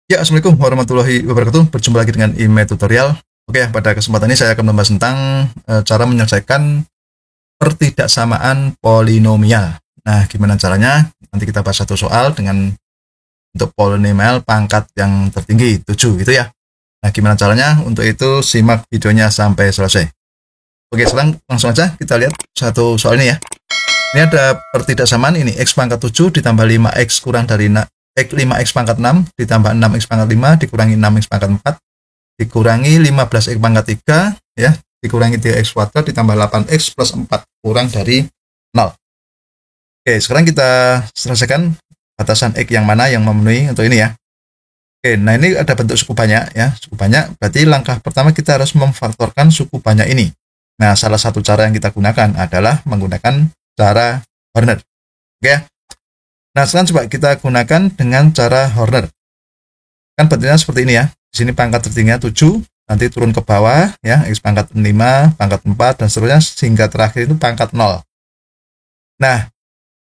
Ya, Assalamualaikum warahmatullahi wabarakatuh. Berjumpa lagi dengan IME Tutorial. Oke, pada kesempatan ini saya akan membahas tentang cara menyelesaikan pertidaksamaan polinomial. Nah, gimana caranya? Nanti kita bahas satu soal dengan untuk polinomial pangkat yang tertinggi, 7 gitu ya. Nah, gimana caranya? Untuk itu simak videonya sampai selesai. Oke, sekarang langsung aja kita lihat satu soal ini ya. Ini ada pertidaksamaan ini x pangkat 7 ditambah 5x kurang dari 5x pangkat 6 ditambah 6x pangkat 5 dikurangi 6x pangkat 4 dikurangi 15x pangkat 3 ya, dikurangi 3x kuadrat ditambah 8x plus 4 kurang dari 0. Oke, sekarang kita selesaikan batasan x yang mana yang memenuhi untuk ini ya. Oke, nah ini ada bentuk suku banyak ya, suku banyak berarti langkah pertama kita harus memfaktorkan suku banyak ini. Nah, salah satu cara yang kita gunakan adalah menggunakan cara Horner. Oke. Nah, sekarang coba kita gunakan dengan cara Horner. Kan bentuknya seperti ini ya. Di sini pangkat tertingginya 7, nanti turun ke bawah ya, x pangkat 5, pangkat 4 dan seterusnya sehingga terakhir itu pangkat 0. Nah,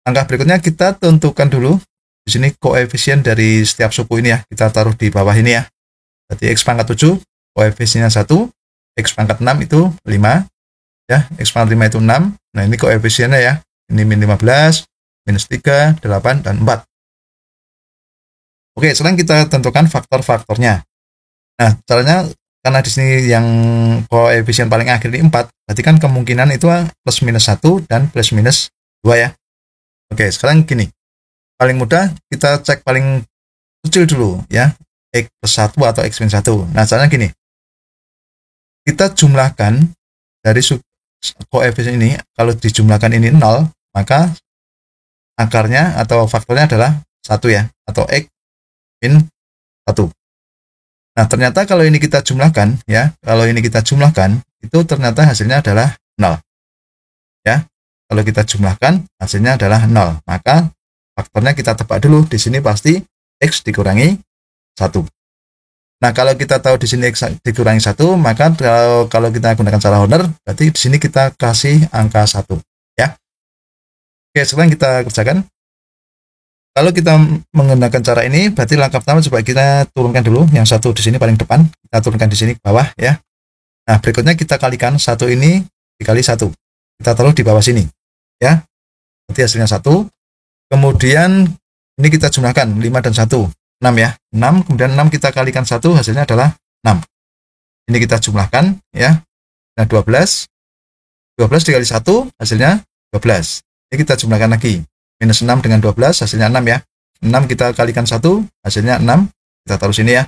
langkah berikutnya kita tentukan dulu di sini koefisien dari setiap suku ini ya. Kita taruh di bawah ini ya. Berarti x pangkat 7 koefisiennya 1, x pangkat 6 itu 5 ya, x pangkat 5 itu 6. Nah, ini koefisiennya ya. Ini min 15, minus 3, 8, dan 4. Oke, sekarang kita tentukan faktor-faktornya. Nah, caranya karena di sini yang koefisien paling akhir ini 4, berarti kan kemungkinan itu plus minus 1 dan plus minus 2 ya. Oke, sekarang gini. Paling mudah kita cek paling kecil dulu ya, x plus 1 atau x min 1. Nah, caranya gini. Kita jumlahkan dari koefisien ini, kalau dijumlahkan ini 0, maka akarnya atau faktornya adalah 1 ya, atau x min 1. Nah, ternyata kalau ini kita jumlahkan ya, kalau ini kita jumlahkan itu ternyata hasilnya adalah 0. Ya. Kalau kita jumlahkan hasilnya adalah 0, maka faktornya kita tebak dulu. Di sini pasti x dikurangi 1. Nah, kalau kita tahu di sini x dikurangi 1, maka kalau kita gunakan cara Horner, berarti di sini kita kasih angka 1 ya. Oke, sekarang kita kerjakan. Kalau kita menggunakan cara ini, berarti langkah pertama coba kita turunkan dulu yang 1 di sini paling depan, kita turunkan di sini ke bawah ya. Nah, berikutnya kita kalikan 1 ini dikali 1. Kita taruh di bawah sini ya. Berarti hasilnya 1. Kemudian ini kita jumlahkan 5 dan 1, 6 ya. 6, kemudian 6 kita kalikan 1, hasilnya adalah 6. Ini kita jumlahkan ya. Nah, 12 dikali 1 hasilnya 12. Ini kita jumlahkan lagi. Minus 6 dengan 12 hasilnya 6 ya. 6 kita kalikan 1 hasilnya 6. Kita taruh sini ya.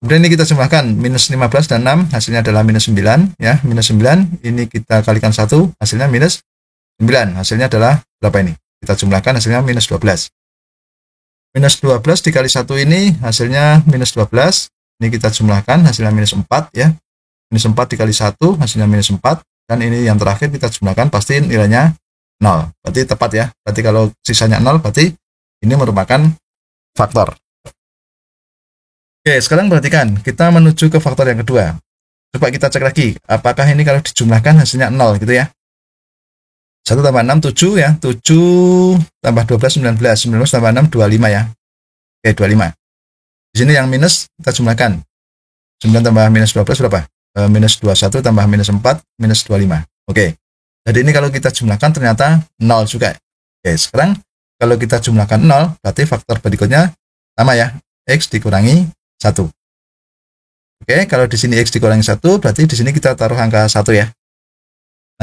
Kemudian ini kita jumlahkan minus 15 dan 6 hasilnya adalah minus 9 ya. Minus 9 ini kita kalikan 1 hasilnya minus 9. Hasilnya adalah berapa ini? Kita jumlahkan hasilnya minus 12. Minus 12 dikali 1 ini hasilnya minus 12. Ini kita jumlahkan hasilnya minus 4 ya. Minus 4 dikali 1 hasilnya minus 4. Dan ini yang terakhir kita jumlahkan pasti nilainya 0. Berarti tepat ya. Berarti kalau sisanya 0 berarti ini merupakan faktor. Oke, sekarang perhatikan. Kita menuju ke faktor yang kedua. Coba kita cek lagi. Apakah ini kalau dijumlahkan hasilnya 0 gitu ya. 1 tambah 6, 7 ya. 7 tambah 12, 19. 19 tambah 6, 25 ya. Oke, 25. Di sini yang minus kita jumlahkan. 9 tambah minus 12 berapa? Minus 21 tambah minus 4, minus 25. Oke. Jadi ini kalau kita jumlahkan ternyata 0 juga. Oke, sekarang kalau kita jumlahkan 0, berarti faktor berikutnya sama ya. X dikurangi 1. Oke, kalau di sini X dikurangi 1, berarti di sini kita taruh angka 1 ya.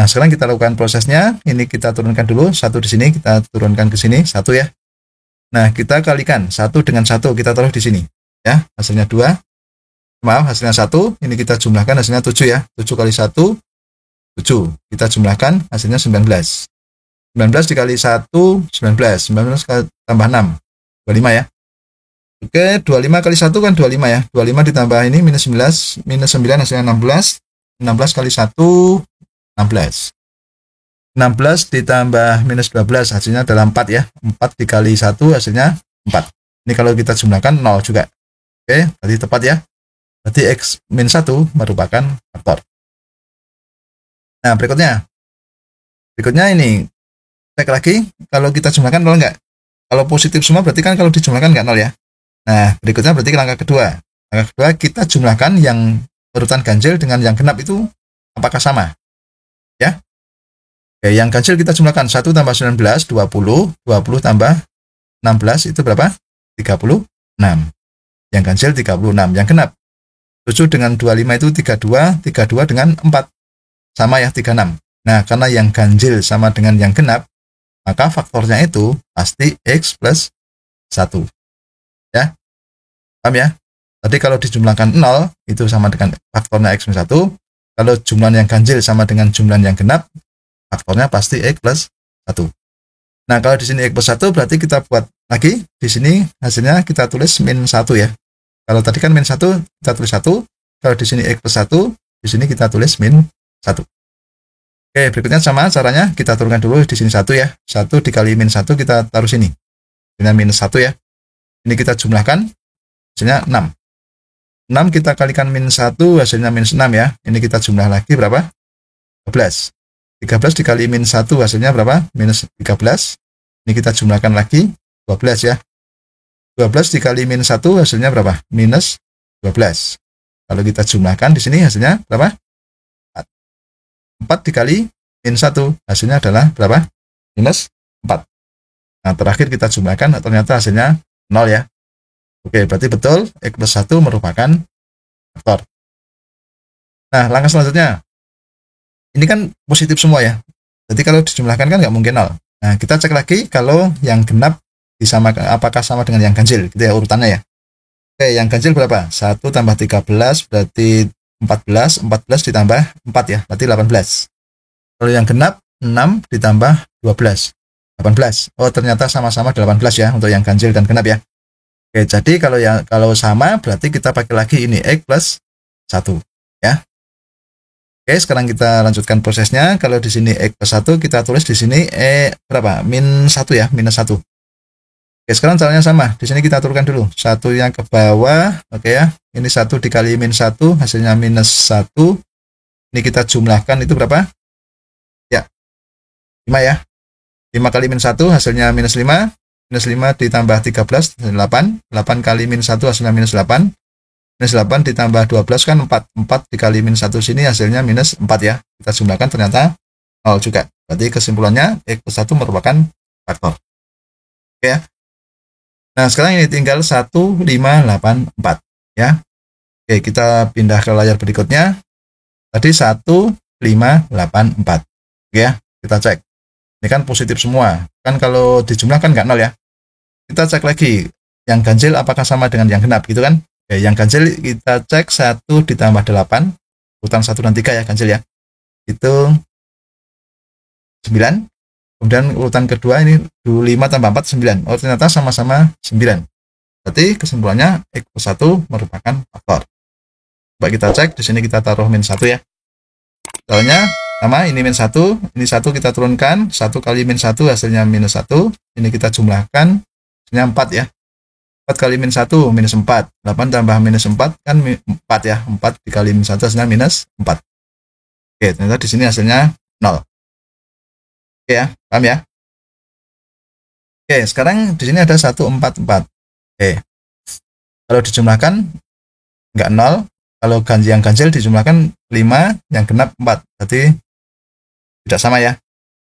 Nah, sekarang kita lakukan prosesnya. Ini kita turunkan dulu. 1 di sini, kita turunkan ke sini. 1 ya. Nah, kita kalikan 1 dengan 1. Kita taruh di sini. Ya, hasilnya 2. Maaf, hasilnya 1. Ini kita jumlahkan hasilnya 7 ya. 7 kali 1, 7. Kita jumlahkan hasilnya 19. 19 dikali 1, 19. 19 tambah 6, 25 ya. Oke, 25 kali 1 kan 25 ya. 25 ditambah ini minus 19. Minus 9 hasilnya 16. 16 kali 1, 16. 16 ditambah minus 12 hasilnya adalah 4 ya. 4 dikali 1 hasilnya 4. Ini kalau kita jumlahkan 0 juga. Oke, berarti tepat ya. Berarti X min 1 merupakan faktor. Nah, berikutnya ini cek lagi kalau kita jumlahkan 0 enggak. Kalau positif semua berarti kan kalau dijumlahkan enggak 0 ya. Nah, berikutnya berarti langkah kedua. Langkah kedua kita jumlahkan yang urutan ganjil dengan yang genap itu apakah sama? Ya. Oke, yang ganjil kita jumlahkan 1 tambah 19, 20, 20 tambah 16 itu berapa? 36. Yang ganjil 36. Yang genap 7 dengan 25 itu 32, 32 dengan 4. Sama ya, 36. Nah, karena yang ganjil sama dengan yang genap, maka faktornya itu pasti X plus 1. Ya, paham ya? Tadi kalau dijumlahkan 0, itu sama dengan faktornya X plus 1. Kalau jumlah yang ganjil sama dengan jumlah yang genap, faktornya pasti X plus 1. Nah, kalau di sini X plus 1 berarti kita buat lagi. Di sini hasilnya kita tulis min 1 ya. Kalau tadi kan min 1, kita tulis 1. Kalau di sini X plus 1, di sini kita tulis min 1. Oke, berikutnya sama caranya. Kita turunkan dulu di sini 1 ya. 1 dikali min 1 kita taruh sini. Dengan minus 1 ya. Ini kita jumlahkan. Hasilnya 6. 6 kita kalikan min 1, hasilnya minus 6 ya. Ini kita jumlah lagi berapa? 13. 13 dikali min 1 hasilnya berapa? Minus 13. Ini kita jumlahkan lagi 12 ya. 12 dikali min 1 hasilnya berapa? Minus 12. Kalau kita jumlahkan di sini hasilnya berapa? 4 dikali min 1 hasilnya adalah berapa? Minus 4. Nah, terakhir kita jumlahkan ternyata hasilnya 0 ya. Oke, berarti betul X plus 1 merupakan faktor. Nah, langkah selanjutnya. Ini kan positif semua ya. Jadi kalau dijumlahkan kan nggak mungkin 0. Nah, kita cek lagi kalau yang genap disamakan apakah sama dengan yang ganjil. Gitu ya urutannya ya. Oke, yang ganjil berapa? 1 tambah 13 berarti 14. 14 ditambah 4 ya, berarti 18. Kalau yang genap 6 ditambah 12. 18. Oh, ternyata sama-sama 18 ya untuk yang ganjil dan genap ya. Oke, jadi kalau sama berarti kita pakai lagi ini X plus 1 ya. Oke, sekarang kita lanjutkan prosesnya. Kalau di sini X plus 1 kita tulis di sini berapa? Min 1 ya, minus 1. Oke, sekarang caranya sama. Di sini kita turunkan dulu. 1-nya ke bawah. Oke ya. Ini 1 dikali min 1 hasilnya minus 1. Ini kita jumlahkan itu berapa? Ya, 5 ya. 5 kali min 1 hasilnya minus 5. Minus 5 ditambah 13, 8. 8 kali min 1 hasilnya minus 8. Minus 8 ditambah 12 kan 4. 4 dikali min 1 sini hasilnya minus 4 ya. Kita jumlahkan ternyata 0 juga. Berarti kesimpulannya X plus 1 merupakan faktor. Oke ya. Nah, sekarang ini tinggal 1584 ya. Oke, kita pindah ke layar berikutnya. Tadi 1584. Oke ya, kita cek. Ini kan positif semua. Kan kalau dijumlahkan nggak 0 ya. Kita cek lagi yang ganjil apakah sama dengan yang genap gitu kan. Oke, yang ganjil kita cek 1 ditambah 8. Urutan 1 dan 3 ya ganjil ya. Itu 9. Kemudian urutan kedua ini 25 tambah 4, 9. Oh, ternyata sama-sama 9. Berarti kesimpulannya X plus 1 merupakan faktor. Coba kita cek, di sini kita taruh min 1 ya. Soalnya sama, ini min 1, ini 1 kita turunkan, 1 kali min 1 hasilnya minus 1. Ini kita jumlahkan, hasilnya 4 ya. 4 kali min 1, minus 4. 8 tambah minus 4 kan 4 ya. 4 dikali min 1 hasilnya minus 4. Oke, ternyata di sini hasilnya 0. Oke ya, paham ya? Oke, sekarang di sini ada 144. Oke. Kalau dijumlahkan enggak 0, kalau yang ganjil dijumlahkan 5, yang genap 4. Berarti tidak sama ya.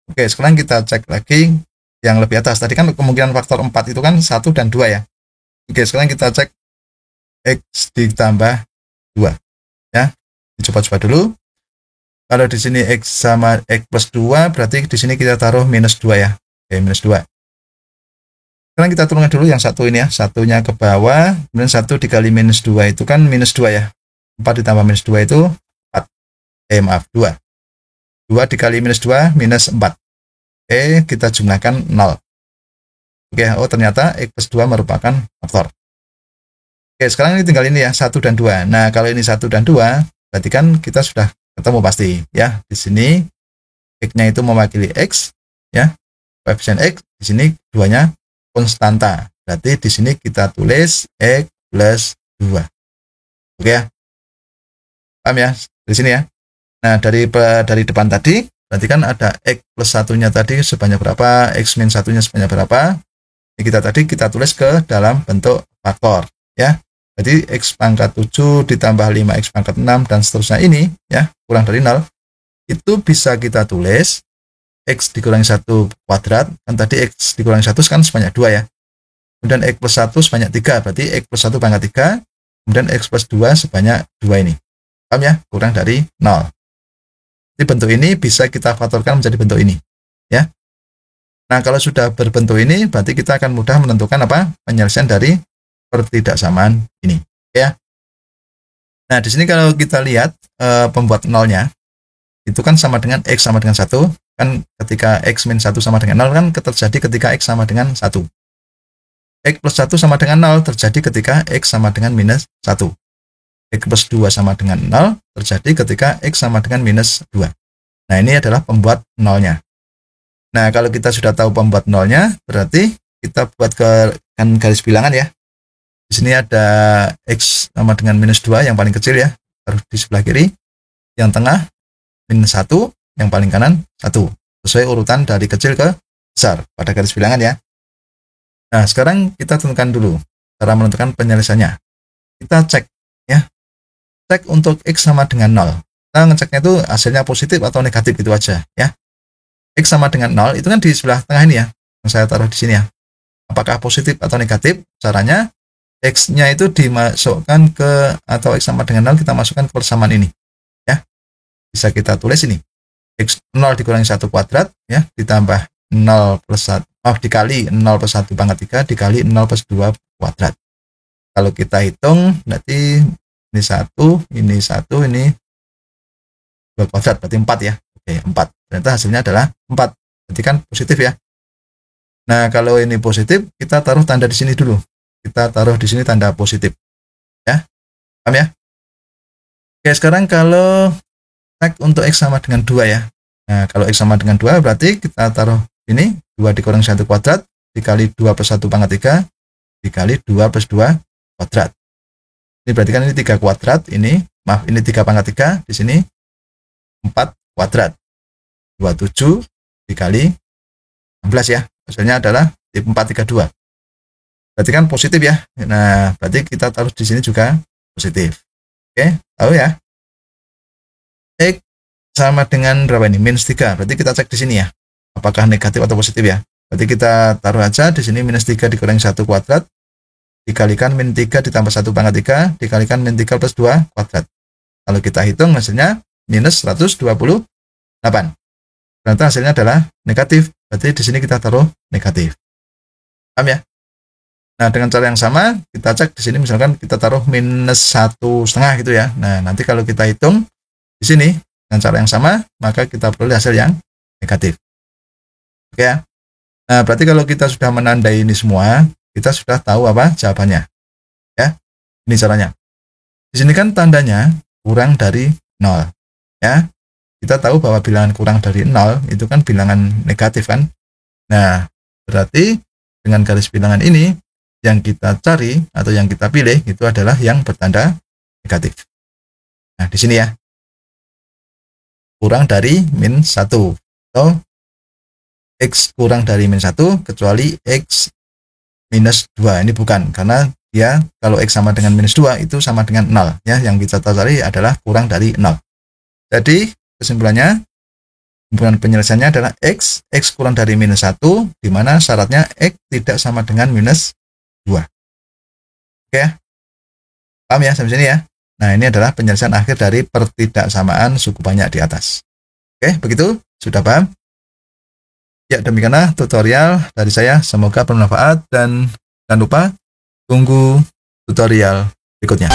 Oke, sekarang kita cek lagi yang lebih atas. Tadi kan kemungkinan faktor 4 itu kan 1 dan 2 ya. Oke, sekarang kita cek X ditambah 2 ya. Coba-coba dulu. Kalau di sini X sama X plus 2, berarti di sini kita taruh minus 2 ya. Oke, minus 2. Sekarang kita turunkan dulu yang 1 ini ya. 1-nya ke bawah, kemudian 1 dikali minus 2 itu kan minus 2 ya. 4 ditambah minus 2 itu 4. Maaf, 2. 2 dikali minus 2, minus 4. Oke, kita jumlahkan 0. Oke, oh ternyata X plus 2 merupakan faktor. Oke, sekarang ini tinggal ini ya, 1 dan 2. Nah, kalau ini 1 dan 2, berarti kan kita sudah ketemu pasti ya. Di sini X-nya itu mewakili X ya. Koefisien X, di sini 2-nya konstanta. Berarti di sini kita tulis X plus 2. Oke ya. Paham ya? Di sini ya. Nah, dari depan tadi berarti kan ada X plus 1-nya tadi sebanyak berapa, X min 1-nya sebanyak berapa. Ini kita tulis ke dalam bentuk faktor ya. Jadi X pangkat 7 ditambah 5X pangkat 6 dan seterusnya ini ya, kurang dari 0. Itu bisa kita tulis X dikurangi 1 kuadrat, kan tadi X dikurangi 1 kan sebanyak 2 ya. Kemudian X plus 1 sebanyak 3, berarti X plus 1 pangkat 3, kemudian X plus 2 sebanyak 2 ini. Paham ya? Kurang dari 0. Jadi bentuk ini bisa kita faktorkan menjadi bentuk ini ya. Nah, kalau sudah berbentuk ini, berarti kita akan mudah menentukan apa? Penyelesaian dari pertidaksamaan ini ya. Nah, di sini kalau kita lihat pembuat nolnya itu kan sama dengan X sama dengan 1, kan ketika X min 1 sama dengan 0 kan terjadi ketika X sama dengan 1. X plus 1 sama dengan 0 terjadi ketika X sama dengan minus 1. X plus 2 sama dengan 0 terjadi ketika X sama dengan minus 2. Nah, ini adalah pembuat nolnya. Nah, kalau kita sudah tahu pembuat nolnya, berarti kita buat kan garis bilangan ya. Di sini ada X sama dengan minus 2 yang paling kecil ya, taruh di sebelah kiri. Yang tengah minus 1, yang paling kanan 1. Sesuai urutan dari kecil ke besar pada garis bilangan ya. Nah, sekarang kita tentukan dulu cara menentukan penyelesaiannya. Kita cek ya. Cek untuk X sama dengan 0. Kita ngeceknya itu hasilnya positif atau negatif gitu aja ya. X sama dengan 0 itu kan di sebelah tengah ini ya, yang saya taruh di sini ya. Apakah positif atau negatif? Caranya X-nya itu dimasukkan ke, atau X sama dengan 0 kita masukkan ke persamaan ini ya. Bisa kita tulis ini X 0 dikurangi 1 kuadrat ya, ditambah 0 plus 1 dikali 0 plus 1 pangkat 3 dikali 0 plus 2 kuadrat. Kalau kita hitung berarti ini 1, ini 1, ini 2 kuadrat, berarti 4 ya. Oke, 4. Ternyata hasilnya adalah 4. Berarti kan positif ya. Nah, kalau ini positif, kita taruh tanda di sini dulu. Kita taruh di sini tanda positif. Ya. Paham ya? Oke, sekarang kalau cek untuk X sama dengan 2 ya. Nah, kalau X sama dengan 2 berarti kita taruh ini 2 dikurangi 1 kuadrat dikali 2 plus 1 pangkat 3 dikali 2 plus 2 kuadrat. Ini berarti kan ini 3 kuadrat, ini 3 pangkat 3, di sini 4 kuadrat. 27 dikali 16 ya. Hasilnya adalah 432. Berarti kan positif ya. Nah, berarti kita taruh di sini juga positif. Oke, tahu ya. X sama dengan berapa ini? Minus 3. Berarti kita cek di sini ya. Apakah negatif atau positif ya. Berarti kita taruh aja di sini minus 3 dikurangi 1 kuadrat dikalikan min 3 ditambah 1 pangkat 3 dikalikan min 3 plus 2 kuadrat. Kalau kita hitung hasilnya minus 128. Ternyata hasilnya adalah negatif. Berarti di sini kita taruh negatif. Paham ya? Nah, dengan cara yang sama, kita cek di sini misalkan kita taruh minus 1,5 gitu ya. Nah, nanti kalau kita hitung di sini dengan cara yang sama, maka kita peroleh hasil yang negatif. Oke ya. Nah, berarti kalau kita sudah menandai ini semua, kita sudah tahu apa jawabannya. Ya. Ini caranya. Di sini kan tandanya kurang dari 0. Ya. Kita tahu bahwa bilangan kurang dari 0 itu kan bilangan negatif kan. Nah, berarti dengan garis bilangan ini yang kita cari atau yang kita pilih itu adalah yang bertanda negatif. Nah, di sini ya. Kurang dari min 1 atau X kurang dari min 1 kecuali X minus 2. Ini bukan, karena dia kalau X sama dengan minus 2 itu sama dengan 0 ya. Yang kita cari adalah kurang dari 0. Jadi kesimpulannya, penyelesaiannya adalah X kurang dari minus 1, di mana syaratnya X tidak sama dengan minus 2. Oke ya. Paham ya sampai sini ya? Nah, ini adalah penyelesaian akhir dari pertidaksamaan suku banyak di atas. Oke, begitu? Sudah paham? Ya, demikianlah tutorial dari saya. Semoga bermanfaat dan jangan lupa tunggu tutorial berikutnya.